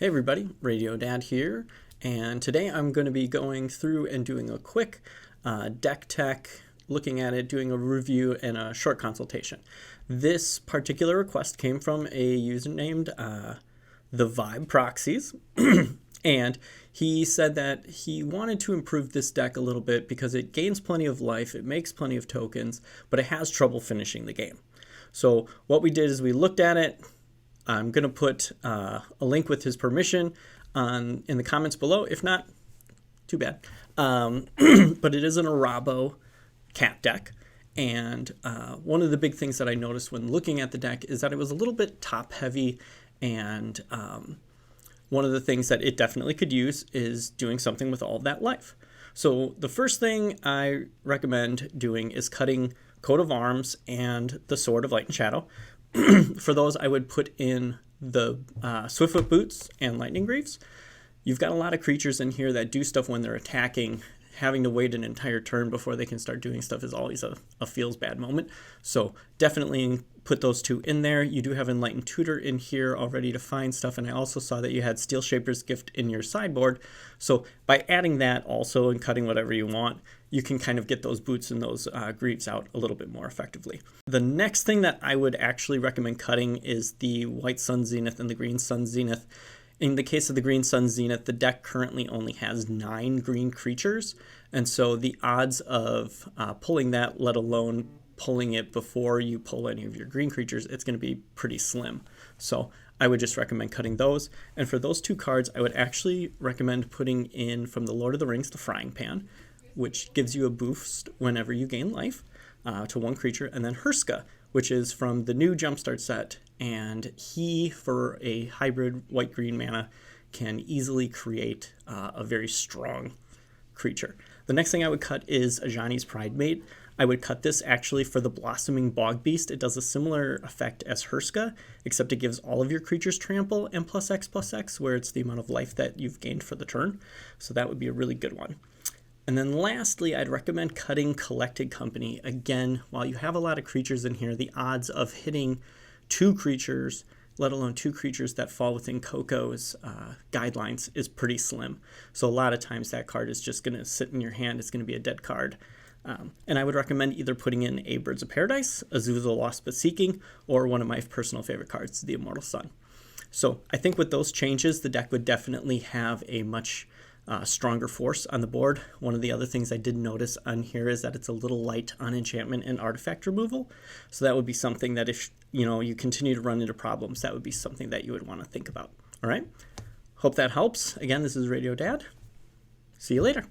Hey everybody, Radio Dad here, and today I'm going to be going through and doing a quick deck tech, looking at it, doing a review, and a short consultation. This particular request came from a user named The Vibe Proxies, and he said that he wanted to improve this deck a little bit because it gains plenty of life, it makes plenty of tokens, but it has trouble finishing the game. So what we did is we looked at it. I'm going to put a link with his permission in the comments below. If not, too bad. But it is an Arahbo cat deck. And one of the big things that I noticed when looking at the deck is that it was a little bit top heavy. And one of the things that it definitely could use is doing something with all of that life. So the first thing I recommend doing is cutting Coat of Arms and the Sword of Light and Shadow. For those, I would put in the Swiftfoot Boots and Lightning Greaves. You've got a lot of creatures in here that do stuff when they're attacking. Having to wait an entire turn before they can start doing stuff is always a feels bad moment. So definitely put those two in there. You do have Enlightened Tutor in here already to find stuff, and I also saw that you had Steel Shaper's Gift in your sideboard. So by adding that also and cutting whatever you want, you can kind of get those boots and those greaves out a little bit more effectively. The next thing that I would actually recommend cutting is the White Sun Zenith and the Green Sun Zenith. In the case of the Green Sun Zenith, the deck currently only has 9 green creatures, and so the odds of pulling that, let alone pulling it before you pull any of your green creatures, it's going to be pretty slim. So I would just recommend cutting those. And for those two cards, I would actually recommend putting in from the Lord of the Rings, the Frying Pan, which gives you a boost whenever you gain life to one creature, and then Hurska, which is from the new Jumpstart set, and he, for a hybrid white-green mana, can easily create a very strong creature. The next thing I would cut is Ajani's Pridemate. I would cut this actually for the Blossoming Bog Beast. It does a similar effect as Hurska, except it gives all of your creatures trample and +X/+X, where it's the amount of life that you've gained for the turn. So that would be a really good one. And then lastly, I'd recommend cutting Collected Company. Again, while you have a lot of creatures in here, the odds of hitting 2 creatures, let alone 2 creatures that fall within Coco's guidelines, is pretty slim. So a lot of times that card is just going to sit in your hand. It's going to be a dead card. And I would recommend either putting in a Birds of Paradise, Azusa Lost But Seeking, or one of my personal favorite cards, the Immortal Sun. So I think with those changes, the deck would definitely have a much stronger force on the board. One of the other things I did notice on here is that it's a little light on enchantment and artifact removal. So that would be something that if you continue to run into problems, that would be something that you would want to think about. All right. Hope that helps. Again, this is Radio Dad. See you later.